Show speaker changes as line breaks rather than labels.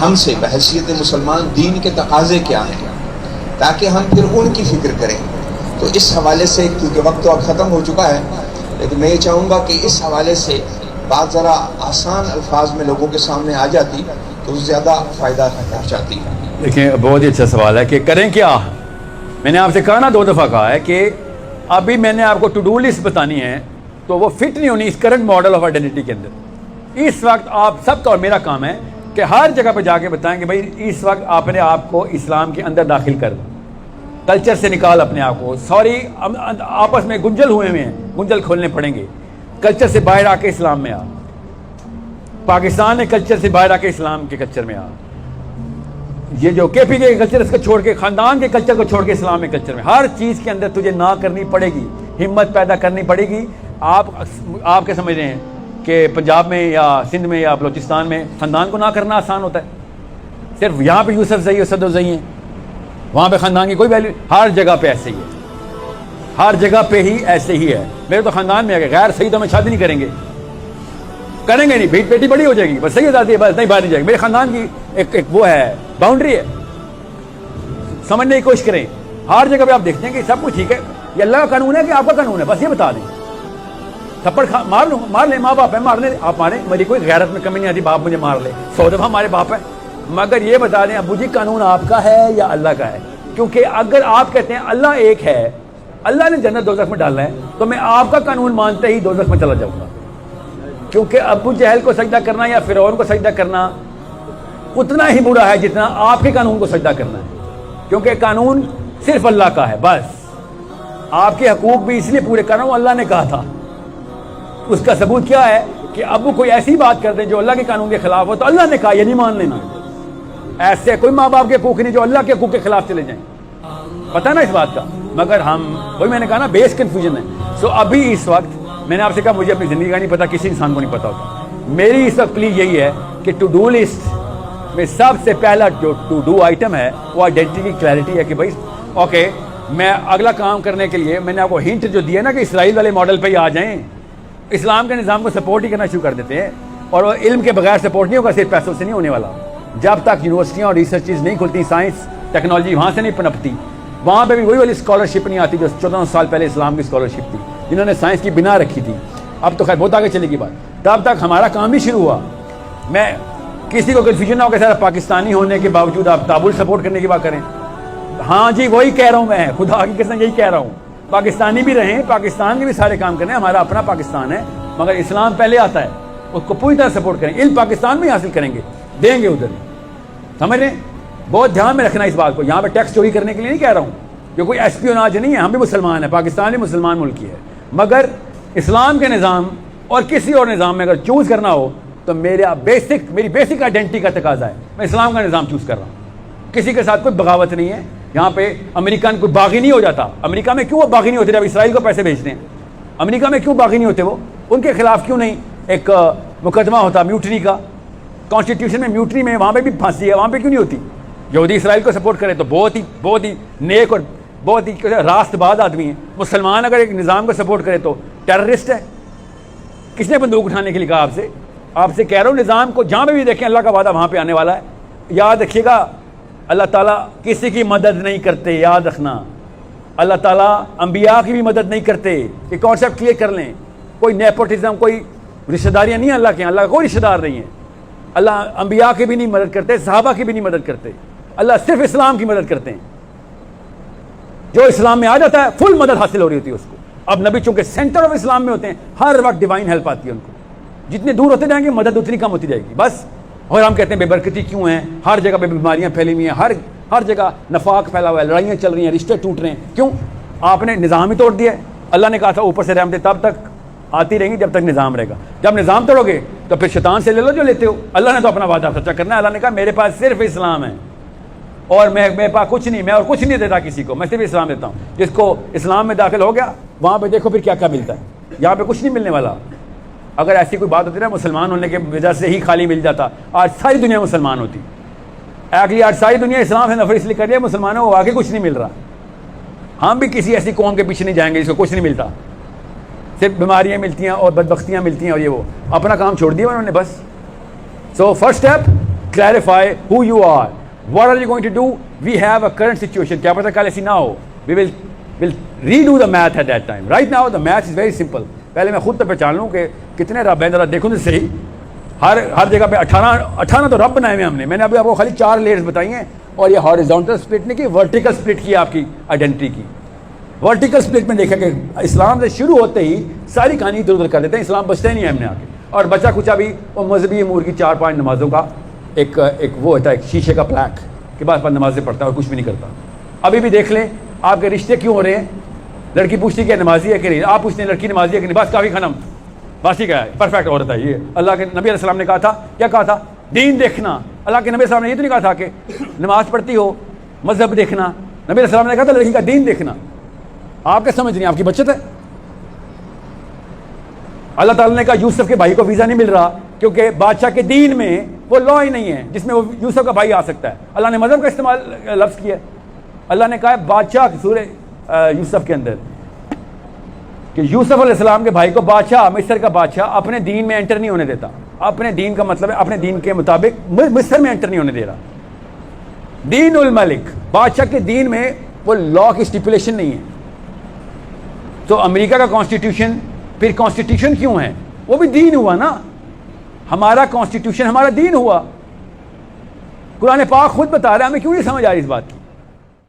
ہم سے بحیثیت مسلمان دین کے تقاضے کیا ہیں، تاکہ ہم پھر ان کی فکر کریں. تو اس حوالے سے کیونکہ وقت تو اب ختم ہو چکا ہے، لیکن میں یہ چاہوں گا کہ اس حوالے سے بات ذرا آسان الفاظ میں لوگوں کے سامنے آ جاتی تو زیادہ فائدہ پہنچاتی.
دیکھیں بہت ہی اچھا سوال ہے کہ کریں کیا. میں نے آپ سے کہا نا 2 دفعہ کہا ہے کہ ابھی میں نے آپ کو ٹو ڈو لسٹ بتانی ہے تو وہ فٹ نہیں ہونی اس کرنٹ ماڈل آف آئیڈینٹی کے اندر. اس وقت آپ سب کا اور میرا کام ہے کہ ہر جگہ پہ جا کے بتائیں کہ بھائی اس وقت آپ نے آپ کو اسلام کے اندر داخل کر دو، کلچر سے نکال اپنے آپ کو. سوری آپس میں گنجل ہوئے ہیں، گنجل کھولنے پڑیں گے. کلچر سے باہر آ کے اسلام میں آ. پاکستان نے کلچر سے باہر آ کے اسلام کے کلچر میں آ. یہ جو کے پی کے کلچر اس کو چھوڑ کے، خاندان کے کلچر کو چھوڑ کے اسلام کے کلچر میں، ہر چیز کے اندر تجھے نہ کرنی پڑے گی، ہمت پیدا کرنی پڑے گی. آپ کیا سمجھ رہے ہیں کہ پنجاب میں یا سندھ میں یا بلوچستان میں خاندان کو نہ کرنا آسان ہوتا ہے؟ صرف یہاں پہ یوسف زئی اور صدر زئی ہیں، وہاں پہ خاندان کی کوئی ویلیو. ہر جگہ پہ ایسے ہی ہے، ہر جگہ پہ ہی ایسے ہی ہے. میرے تو خاندان میں ہے غیر صحیح تو میں شادی نہیں کریں گے نہیں، بھیٹ بیٹی بڑی ہو جائے گی، بس صحیح آتی ہے بس نہیں باہر نہیں جائے گی. میرے خاندان کی ایک وہ ہے باؤنڈری ہے، سمجھنے کی کوشش کریں. ہر جگہ پہ آپ دیکھتے ہیں کہ سب کچھ ٹھیک ہے، یہ اللہ کا قانون ہے کہ آپ کا قانون ہے، بس یہ بتا دیں. تھپڑ مار لیں، ماں باپ ہے مار لیں، آپ ماریں، میری کوئی غیرت میں کمی نہیں آتی باپ مجھے مار لے، 100 دفعہ ہمارے باپ ہے، مگر یہ بتا دیں ابو جی قانون آپ کا ہے یا اللہ کا ہے. کیونکہ اگر آپ کہتے ہیں اللہ ایک ہے، اللہ نے جنت دوزخ میں ڈالنا ہے، تو میں آپ کا قانون مانتے ہی دوزخ میں چلا جاؤں گا. کیونکہ ابو جہل کو سجدہ کرنا یا فرعون کو سجدہ کرنا اتنا ہی برا ہے جتنا آپ کے قانون کو سجدہ کرنا ہے. کیونکہ قانون صرف اللہ کا ہے بس. آپ کے حقوق بھی اس لیے پورے کر رہا ہوں، اللہ نے کہا تھا. اس کا ثبوت کیا ہے کہ ابو کوئی ایسی بات کر دیں جو اللہ کے قانون کے خلاف ہو تو اللہ نے کہا یہ نہیں مان لینا. ایسے کوئی ماں باپ کے حقوق نہیں جو اللہ کے حقوق کے خلاف چلے جائیں، پتہ نا اس بات کا. مگر ہم وہی میں نے کہا نا بیس کنفیوژن ہے. سو ابھی اس وقت میں نے آپ سے کہا مجھے اپنی زندگی کا نہیں پتا، کسی انسان کو نہیں پتا ہوتا. میری اس وقت پلیز یہی ہے کہ ٹو ڈو لسٹ میں سب سے پہلا جو ٹو ڈو آئٹم ہے وہ آئیڈینٹی کی کلیئرٹی ہے کہ بھائی اوکے میں اگلا کام کرنے کے لیے میں نے آپ کو ہنٹ جو دیا نا کہ اسرائیل والے ماڈل پہ ہی آ جائیں. اسلام کے نظام کو سپورٹ ہی کرنا شروع کر دیتے ہیں، اور وہ علم کے بغیر سپورٹ نہیں ہوگا، صرف پیسوں سے نہیں ہونے والا. جب تک یونیورسٹیاں اور ریسرچز نہیں کھلتی، سائنس ٹیکنالوجی وہاں سے نہیں پنپتی، وہاں پہ بھی وہی والی اسکالرشپ نہیں آتی جو 14 سال پہلے اسلام کی اسکالرشپ تھی، جنہوں نے سائنس کی بنا رکھی تھی. اب تو خیر بہت آگے چلے گی بات. تب تک ہمارا کام بھی شروع ہوا. میں کسی کو کنفیوژن نہ ہو کہ سر پاکستانی ہونے کے باوجود آپ تابول سپورٹ کرنے کی بات کریں. ہاں جی وہی کہہ رہا ہوں، میں خدا کی قسم یہی کہہ رہا ہوں. پاکستانی بھی رہیں، پاکستان کے بھی سارے کام کریں، ہمارا اپنا پاکستان ہے، مگر اسلام پہلے آتا ہے، اس کو پوری طرح سپورٹ کریں. علم پاکستان میں حاصل کریں گے، دیں گے ادھر. سمجھ رہے ہیں؟ بہت دھیان میں رکھنا اس بات کو. یہاں پہ ٹیکس چوری کرنے کے لیے نہیں کہہ رہا ہوں، جو کوئی ایسپیوناج نہیں ہے. ہم بھی مسلمان ہیں، پاکستان بھی مسلمان ملک ہی ہے، مگر اسلام کے نظام اور کسی اور نظام میں اگر چوز کرنا ہو تو میری بیسک آئیڈینٹی کا تقاضا ہے میں اسلام کا نظام چوز کر رہا ہوں. کسی کے ساتھ کوئی بغاوت نہیں ہے. یہاں پہ امریکن کوئی باغی نہیں ہو جاتا. امریکہ میں کیوں وہ باغی نہیں ہوتے جب اسرائیل کو پیسے بھیجتے ہیں؟ امریکہ میں کیوں باغی نہیں ہوتے؟ وہ ان کے خلاف کیوں نہیں ایک مقدمہ ہوتا میوٹنی کا؟ کانسٹیٹیوشن میں میوٹنی میں وہاں پہ بھی پھانسی ہے، وہاں پہ کیوں نہیں ہوتی؟ یہودی اسرائیل کو سپورٹ کرے تو بہت ہی نیک اور بہت ہی راست باز آدمی ہیں. مسلمان اگر ایک نظام کو سپورٹ کرے تو ٹیررسٹ ہے. کس نے بندوق اٹھانے کے لیے کہا آپ سے کہہ رہا ہوں نظام کو جہاں پہ بھی دیکھیں اللہ کا وعدہ وہاں پہ آنے والا ہے. یاد رکھیے گا اللہ تعالیٰ کسی کی مدد نہیں کرتے، یاد رکھنا. اللہ تعالیٰ انبیاء کی بھی مدد نہیں کرتے. یہ کانسیپٹ کلیئر کر لیں. کوئی نیپوٹزم، کوئی رشتہ داریاں نہیں ہیں اللہ کے یہاں. اللہ کا کوئی رشتہ دار نہیں ہے. اللہ انبیاء کی بھی نہیں مدد کرتے، صحابہ کی بھی نہیں مدد کرتے. اللہ صرف اسلام کی مدد کرتے ہیں. جو اسلام میں آ جاتا ہے فل مدد حاصل ہو رہی ہوتی ہے اس کو. اب نبی چونکہ سینٹر آف اسلام میں ہوتے ہیں، ہر وقت ڈیوائن ہیلپ آتی ہے ان کو. جتنے دور ہوتے جائیں گے مدد اتنی کم ہوتی جائے گی بس. اور ہم کہتے ہیں بے برکتی کیوں ہیں؟ ہر جگہ پہ بیماریاں پھیلی ہوئی ہیں، ہر جگہ نفاق پھیلا ہوا ہے، لڑائیاں چل رہی ہیں، رشتے ٹوٹ رہے ہیں. کیوں؟ آپ نے نظام ہی توڑ دیا ہے. اللہ نے کہا تھا اوپر سے رحمتیں تب تک آتی رہیں گی جب تک نظام رہے گا. جب نظام توڑو گے تو پھر شیطان سے لے لو جو لیتے ہو. اللہ نے تو اپنا وعدہ سچا کرنا ہے. اللہ نے کہا میرے پاس صرف اسلام ہے اور میرے پاس کچھ نہیں، میں اور کچھ نہیں دیتا کسی کو، میں صرف اسلام دیتا ہوں. جس کو اسلام میں داخل ہو گیا وہاں پہ دیکھو پھر کیا کیا ملتا ہے. یہاں پہ کچھ نہیں ملنے والا. اگر ایسی کوئی بات ہوتی نا مسلمان ہونے کی وجہ سے ہی خالی مل جاتا، آج ساری دنیا مسلمان ہوتی. ایکچولی آج ساری دنیا اسلام سے نفرت اس لیے کر رہی ہے، مسلمانوں کو واقعی کچھ نہیں مل رہا. ہم بھی کسی ایسی قوم کے پیچھے نہیں جائیں گے جس کو کچھ نہیں ملتا، صرف بیماریاں ملتی ہیں اور بدبختیاں ملتی ہیں، اور یہ وہ اپنا کام چھوڑ دیا انہوں نے بس. So first step clarify who you are. What are you going to do? We have a current situation. کیا پتہ کل ایسی نہ ہو. We will redo the math at that time. Right now the math is very simple. پہلے میں خود تو پہچان لوں کہ کتنے رب ہیں, ذرا دیکھوں تو صحیح. ہر جگہ پہ 18 تو رب بنائے ہوئے ہم نے. میں نے ابھی آپ کو خالی 4 لیئرز بتائی ہیں, اور یہ ہارزونٹل سپلٹ نہیں کی, ورٹیکل سپلٹ کی آپ کی آئیڈینٹی کی. ورٹیکل سپلٹ میں دیکھا کہ اسلام سے شروع ہوتے ہی ساری کہانی ادھر ادھر کر دیتے ہیں, اسلام بچتا ہی نہیں ہے ہم نے آگے. اور بچا کچھ ابھی وہ مذہبی امور کی 4-5 نمازوں کا ایک وہ ہوتا ہے, ایک شیشے کا پلیک کے بعد 5 نمازیں پڑھتا ہے اور کچھ بھی نہیں کرتا. ابھی بھی دیکھ لیں آپ کے رشتے کیوں ہو رہے ہیں. لڑکی پوچھتی کہ نمازی ہے کہ نہیں, آپ پوچھتے ہیں لڑکی نمازی ہے کہ نہیں, بس کافی ختم, بس ٹھیک ہے, پرفیکٹ عورت ہے. یہ اللہ کے نبی علیہ السلام نے کہا تھا, کیا کہا تھا, دین دیکھنا. اللہ کے نبی علیہ السلام نے یہ تو نہیں کہا تھا کہ نماز پڑھتی ہو مذہب دیکھنا. نبی علیہ السلام نے کہا تھا لڑکی کا دین دیکھنا. آپ کیا سمجھ رہی ہیں, آپ کی بچت ہے. اللہ تعالیٰ نے کہا یوسف کے بھائی کو ویزا نہیں مل رہا کیونکہ بادشاہ کے دین میں وہ لا ہی نہیں ہے جس میں وہ یوسف کا بھائی آ سکتا ہے. اللہ نے مذہب کا استعمال لفظ کیا ہے. اللہ نے کہا ہے بادشاہ سورہ یوسف کے اندر کہ یوسف علیہ السلام کے بھائی کو بادشاہ, مصر کا بادشاہ اپنے دین میں انٹر نہیں ہونے دیتا. اپنے دین کا مطلب ہے اپنے دین کے مطابق مصر میں انٹر نہیں ہونے دے رہا. دین الملک, بادشاہ کے دین میں وہ لا کی اسٹیپولیشن نہیں ہے. تو امریکہ کا کانسٹیٹیوشن پھر کانسٹیٹیوشن کیوں ہے, وہ بھی دین ہوا نا. ہمارا کانسٹیٹیوشن ہمارا دین ہوا. قرآن پاک خود بتا رہا ہے, ہمیں کیوں نہیں سمجھ آ رہی اس بات کی.